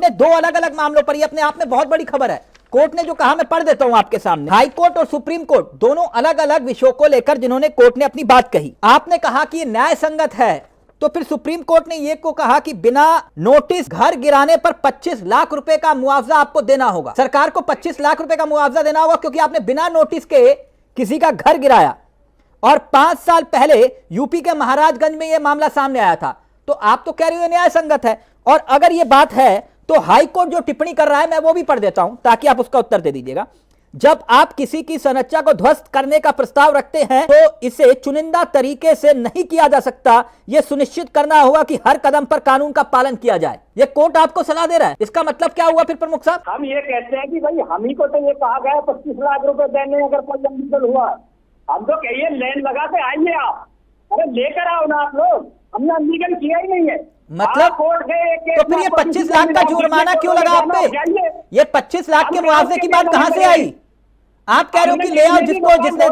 ने दो अलग अलग मामलों पर, ये अपने आप में बहुत बड़ी खबर है, कोर्ट ने जो कहा मैं पढ़ देता हूं आपके सामने। हाई कोर्ट और सुप्रीम कोर्ट दोनों अलग अलग विषयों को लेकर जिन्होंने कोर्ट ने अपनी बात कही। आपने कहा कि ये न्याय संगत है, तो फिर सुप्रीम कोर्ट ने ये को कहा कि बिना नोटिस घर गिराने पर 25 लाख रुपए का मुआवजा आपको देना होगा। सरकार को 25 लाख रुपए का मुआवजा देना होगा क्योंकि आपने बिना नोटिस के किसी का घर गिराया। और 5 साल पहले यूपी के महाराजगंज में यह मामला सामने आया था। तो आप तो कह रहे हो न्याय संगत है, और अगर यह बात है तो हाई कोर्ट जो टिप्पणी कर रहा है मैं वो भी पढ़ देता हूं ताकि आप उसका उत्तर दे दीजिएगा। जब आप किसी की संरचना को ध्वस्त करने का प्रस्ताव रखते हैं तो इसे चुनिंदा तरीके से नहीं किया जा सकता, यह सुनिश्चित करना होगा कि हर कदम पर कानून का पालन किया जाए। ये कोर्ट आपको सलाह दे रहा है, इसका मतलब क्या हुआ फिर प्रमुख साहब? हम ये कहते हैं कि भाई हम ही को तो ये कहा गया 25 लाख रुपए देने अगर कोई अनलीगल हुआ, हम तो कहिए लेन लगा के आइए आप, अरे लेकर आओ ना आप लोग, हमने अनलीगल किया ही नहीं है। मतलब तो फिर ये 25 लाख का जुर्माना क्यों लगा आप पे? ये 25 लाख के मुआवजे की बात कहां से आई? आप कह रहे हो कि ले आओ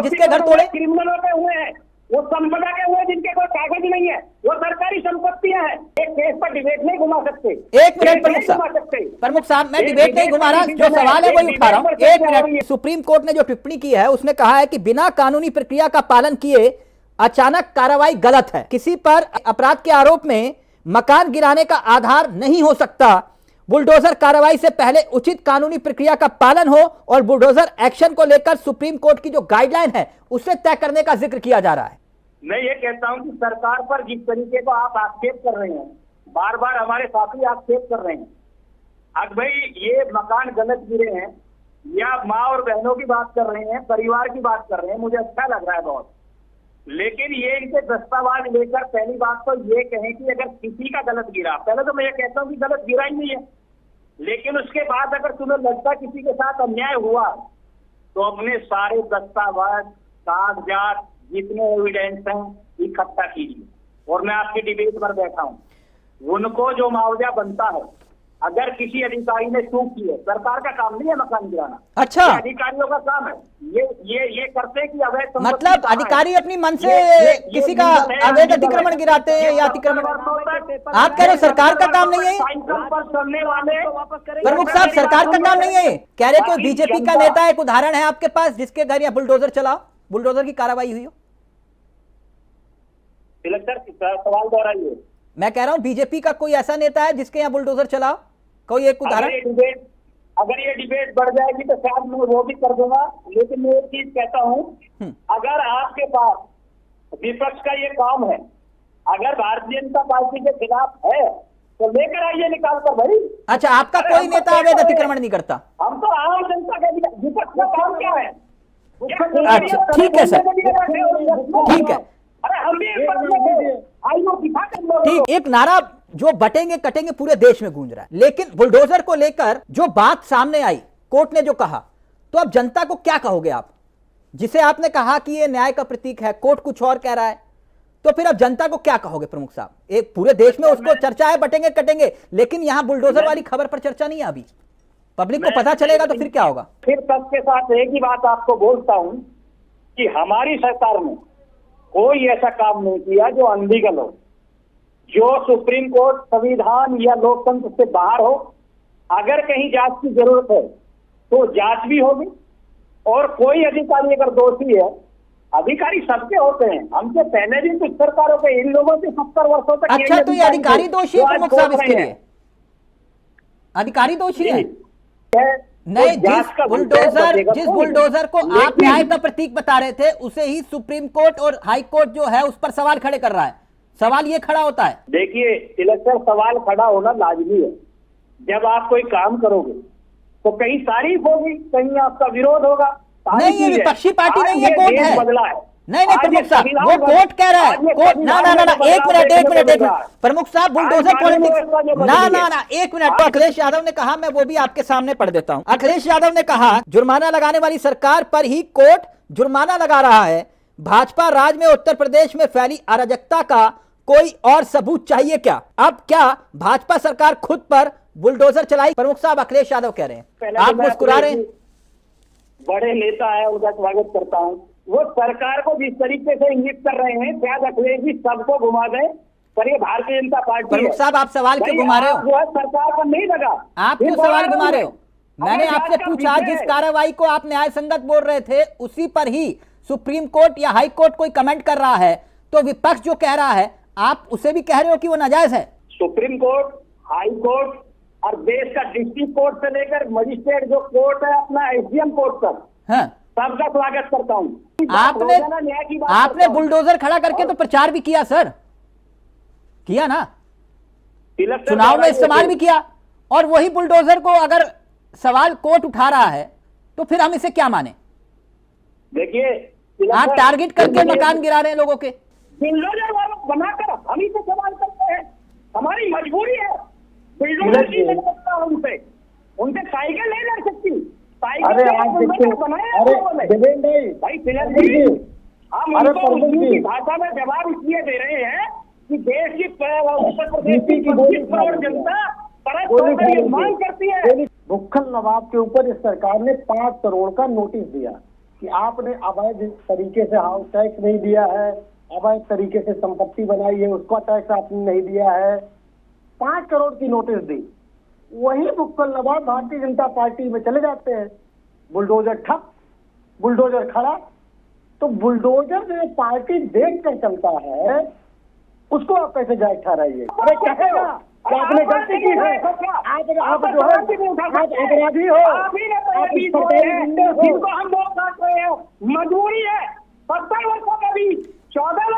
जिसके घर तोड़े। क्रिमिनलों पे हुए हैं, वो संपदा के हुए जिनके कोई कागज नहीं है, वो सरकारी संपत्तियां हैं। एक केस पर डिबेट नहीं घुमा सकते। एक मिनट प्रमुख साहब मैं डिबेट नहीं घुमा रहा, जो सवाल है वही उठा रहा हूं। एक मिनट। सुप्रीम कोर्ट ने जो टिप्पणी की है उसने कहा है कि बिना कानूनी प्रक्रिया का पालन किए अचानक कार्रवाई गलत है। किसी पर अपराध के आरोप में मकान गिराने का आधार नहीं हो सकता। बुलडोजर कार्रवाई से पहले उचित कानूनी प्रक्रिया का पालन हो और बुलडोजर एक्शन को लेकर सुप्रीम कोर्ट की जो गाइडलाइन है उसे तय करने का जिक्र किया जा रहा है। मैं ये कहता हूं कि सरकार पर जिस तरीके को आप आक्षेप कर रहे हैं, बार बार हमारे साथी आक्षेप कर रहे हैं, अब भाई ये मकान गलत गिरे हैं या माँ और बहनों की बात कर रहे हैं, परिवार की बात कर रहे हैं, मुझे अच्छा लग रहा है बहुत। लेकिन ये इनके दस्तावेज लेकर पहली बात तो ये कहें कि अगर किसी का गलत गिरा, पहले तो मैं ये कहता हूं कि गलत गिरा ही नहीं है, लेकिन उसके बाद अगर तुम्हें लगता किसी के साथ अन्याय हुआ तो अपने सारे दस्तावेज, कागजात, जितने एविडेंस हैं इकट्ठा कीजिए और मैं आपकी डिबेट पर बैठा हूं। उनको जो मुआवजा बनता है, अगर किसी अधिकारी ने चूक की है, सरकार का काम नहीं है मकान गिराना। अच्छा, अधिकारियों का काम है। ये करते हैं कि अवैध मतलब अधिकारी अपनी मन से किसी का अवैध अतिक्रमण गिराते हैं या अतिक्रमण, आप कह रहे हो सरकार का काम नहीं है? प्रमुख साहब सरकार का काम नहीं है, कह रहे कोई बीजेपी का नेता एक उदाहरण है आपके पास जिसके घर या बुलडोजर चलाओ, बुलडोजर की कार्रवाई हुई हो? सवाल दोहराइए। मैं कह रहा हूं बीजेपी का कोई ऐसा नेता है जिसके यहाँ बुलडोजर चलाओ, कोई एक उदाहरण? अगर ये डिबेट बढ़ जाएगी तो शायद मैं वो भी कर दूंगा, लेकिन मैं एक चीज कहता हूं, अगर आपके पास विपक्ष का ये काम है, अगर भारतीय जनता पार्टी के खिलाफ है तो लेकर आइए निकाल कर भाई। अच्छा, आपका कोई नेता अवैध अतिक्रमण नहीं करता? हम तो आम जनता के विपक्ष का काम क्या है? अच्छा ठीक है सर, ठीक है, ठीक। एक नारा जो बटेंगे कटेंगे पूरे देश में गूंज रहा है, लेकिन बुलडोजर को लेकर जो बात सामने आई, कोर्ट ने जो कहा, तो अब जनता को क्या कहोगे आप, जिसे आपने कहा कि ये न्याय का प्रतीक है, कोर्ट कुछ और कह रहा है, तो फिर अब जनता को क्या कहोगे प्रमुख साहब? एक पूरे देश में उसको चर्चा है बटेंगे कटेंगे, लेकिन यहां बुलडोजर वाली खबर पर चर्चा नहीं है अभी, पब्लिक को पता चलेगा तो फिर क्या होगा? फिर सबके साथ एक ही बात आपको बोलता हूं कि हमारी सरकार ने कोई ऐसा काम नहीं किया जो अनलीगल हो, जो सुप्रीम कोर्ट, संविधान या लोकतंत्र से बाहर हो। अगर कहीं जांच की जरूरत है तो जांच भी होगी, और कोई अधिकारी अगर दोषी है, अधिकारी सबके होते हैं, हमसे पहले भी कुछ सरकारों के, इन लोगों से 70 वर्षों तक। अच्छा, तो ये अधिकारी दोषी है प्रमुख साहब? इसके लिए अधिकारी दोषी है? नहीं, जिस बुलडोजर को आप न्याय का प्रतीक बता रहे थे उसे ही सुप्रीम कोर्ट और हाई कोर्ट जो है उस पर सवाल खड़े कर रहा है। सवाल ये खड़ा होता है, देखिए इलेक्शन, सवाल खड़ा होना लाजमी है। जब आप कोई काम करोगे तो कहीं तारीफ होगी, कहीं आपका विरोध होगा। नहीं, ये विपक्षी पार्टी नहीं, ये कोर्ट है। बदला है। नहीं प्रमुख साहब, वो कोर्ट कह रहा है, कोर्ट ना एक मिनट प्रमुख साहब, बुलडोजर पॉलिटिक्स ना एक मिनट। तो अखिलेश यादव ने कहा, मैं वो भी आपके सामने पढ़ देता हूं। अखिलेश यादव ने कहा जुर्माना लगाने वाली सरकार पर ही कोर्ट जुर्माना लगा रहा है, भाजपा राज में उत्तर प्रदेश में फैली अराजकता का कोई और सबूत चाहिए क्या? अब क्या भाजपा सरकार खुद पर बुलडोजर चलाई? प्रमुख साहब अखिलेश यादव कह रहे हैं, आप मुस्कुरा रहे हैं। बड़े नेता है, उनका स्वागत करता हूं। वो सरकार को जिस तरीके से इंगित कर रहे हैं, शायद अखिलेश जी सबको घुमा दें पर ये भारतीय जनता पार्टी प्रमुख है। साहब आप सवाल क्यों भाई, घुमा रहे आप हो? जो है सरकार पर नहीं लगा। आप क्यों इन सवाल बार घुमा रहे हो? मैंने हमारे आपसे राज का पूछा विषय जिस है। कार्रवाई को आप न्याय संगत बोल रहे थे उसी पर ही सुप्रीम कोर्ट या हाई कोर्ट कोई कमेंट कर रहा है, तो विपक्ष जो कह रहा है आप उसे भी कह रहे हो कि वो नाजायज है। सुप्रीम कोर्ट, हाई कोर्ट और देश का डिस्ट्रिक्ट कोर्ट से लेकर मजिस्ट्रेट जो कोर्ट है अपना एसडीएम कोर्ट तक, हाँ, सबका स्वागत करता हूँ। आपने बुलडोजर खड़ा करके तो प्रचार भी किया सर, किया ना, चुनाव में इस्तेमाल भी किया, और वही बुलडोजर को अगर सवाल कोर्ट उठा रहा है तो फिर हम इसे क्या माने? देखिए आप टारगेट करके मकान गिरा रहे हैं लोगों के। बुलडोजर वालों बनाकर हम ही से सवाल करते हैं, हमारी मजबूरी है। बुलडोजर नहीं लड़ सकता उनसे, उनसे साइकिल नहीं लड़ सकती। अरे आप देखिए, अरे देवेंद्र भाई फिलहाल जी, हम अरे उनको प्रमुख जी, उनकी भाषा में जवाब इसलिए दे रहे हैं कि देश की उत्तर प्रदेश नीति की की गोली 25 करोड़ खा रही है। जनता परत होकर ये मांग करती है। भुक्खल नवाब के ऊपर इस सरकार ने 5 करोड़ का नोटिस दिया कि आपने अवैध तरीके से हाउस टैक्स नहीं दिया है, अवैध तरीके से संपत्ति बनाई है उसका टैक्स आपने नहीं दिया है, 5 करोड़ की नोटिस दी। वही भुक्खल नवाब भारतीय जनता पार्टी में चले जाते हैं, बुलडोजर ठप, बुलडोजर खड़ा। तो बुलडोजर जो पार्टी देख कर चलता है उसको आप कैसे जायज ठहराइए? अरे कहेगा कि आपने गलती की है, आप जो है आप अपराधी हो, आप ही ने आप सरकारी गुंडे हो। जिनको हम वोट काट रहे हैं, मजबूरी है। 70 वर्षों के बीच 14